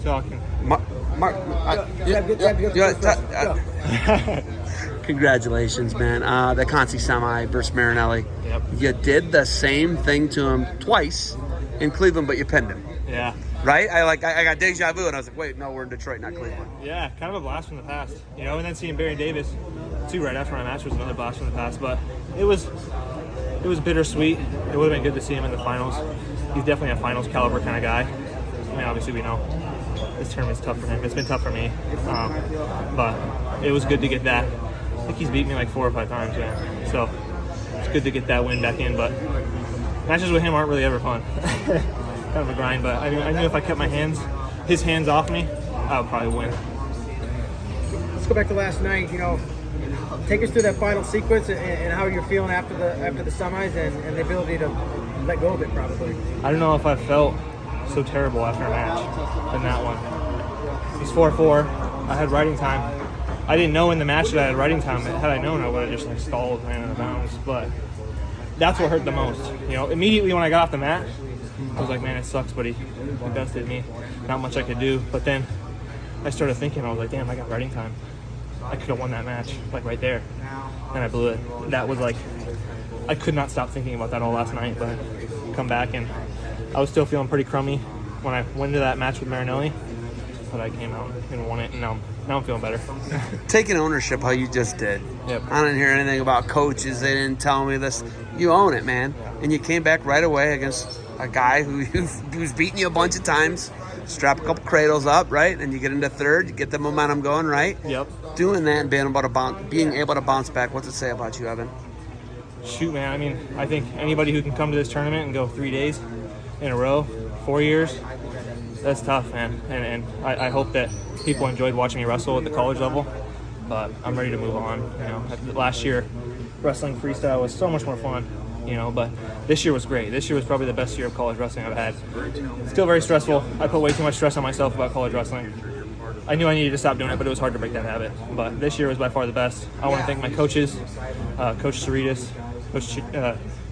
just talking. Congratulations, man. The Conci semi versus Marinelli. Yep. You did the same thing to him twice in Cleveland, but you pinned him. Yeah. Right? I got deja vu, and I was like, wait, no, we're in Detroit, not Cleveland. Yeah, kind of a blast from the past. And then seeing Barry Davis, too, right after my match was another blast from the past. But it was bittersweet. It would have been good to see him in the finals. He's definitely a finals caliber kind of guy. I mean, obviously we know this tournament's tough for him. It's been tough for me. But it was good to get that. I think he's beat me like 4 or 5 times, man. So it's good to get that win back in. But matches with him aren't really ever fun. Kind of a grind, but I knew if I kept his hands off me, I would probably win. Let's go back to last night. Take us through that final sequence and how you're feeling after the semis and the ability to let go of it, probably. I don't know if I felt so terrible after a match than that one. It was 4-4. I had riding time. I didn't know in the match that I had riding time. Had I known, I would have just stalled, ran out of bounds. But that's what hurt the most. Immediately when I got off the mat, I was like, man, it sucks, but he bested me. Not much I could do. But then I started thinking, I was like, damn, I got riding time. I could have won that match, right there. And I blew it. That was I could not stop thinking about that all last night, but come back and I was still feeling pretty crummy when I went into that match with Marinelli. But I came out and won it, and now I'm feeling better. Taking ownership how you just did. Yep. I didn't hear anything about coaches. They didn't tell me this. You own it, man. And you came back right away against a guy who's beaten you a bunch of times. Strap a couple cradles up, right? And you get into third, you get the momentum going, right? Yep. Doing that and being able to bounce back. What's it say about you, Evan? Shoot, man. I mean, I think anybody who can come to this tournament and go 3 days in a row, 4 years, that's tough, man. And I hope that people enjoyed watching me wrestle at the college level. But I'm ready to move on. Last year, wrestling freestyle was so much more fun. But this year was great. This year was probably the best year of college wrestling I've had. Still very stressful. I put way too much stress on myself about college wrestling. I knew I needed to stop doing it, but it was hard to break that habit. But this year was by far the best. I want to thank my coaches, Coach Cerritos, Coach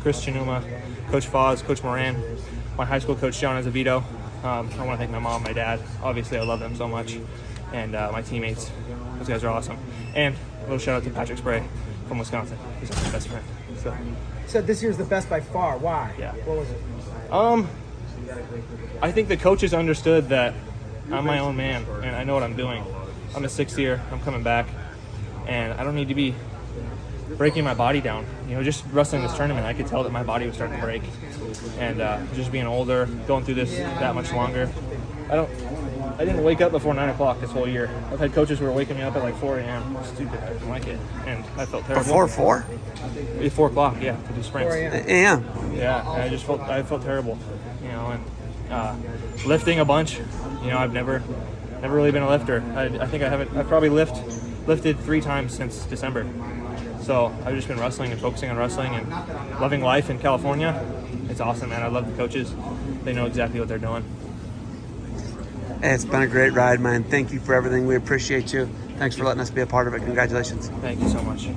Chris Chinuma, Coach Foz, Coach Moran, my high school coach, John Azevedo. I want to thank my mom, my dad. Obviously, I love them so much. And my teammates. Those guys are awesome. And a little shout out to Patrick Spray from Wisconsin. He's my best friend. So. You said this year's the best by far. Why? Yeah. What was it? I think the coaches understood that I'm my own man and I know what I'm doing. I'm a 6th year. I'm coming back, and I don't need to be breaking my body down. Just wrestling this tournament, I could tell that my body was starting to break, and just being older, going through this that much longer. I didn't wake up before 9 o'clock this whole year. I've had coaches who were waking me up at 4 a.m. Stupid, I didn't like it, and I felt terrible. Before 4? At 4 o'clock, yeah, to do sprints. 4 a.m. Yeah, and I felt terrible, and lifting a bunch. I've never really been a lifter. I think I've probably lifted 3 times since December. So I've just been wrestling and focusing on wrestling and loving life in California. It's awesome, man. I love the coaches. They know exactly what they're doing. Hey, it's been a great ride, man. Thank you for everything. We appreciate you. Thanks for letting us be a part of it. Congratulations. Thank you so much.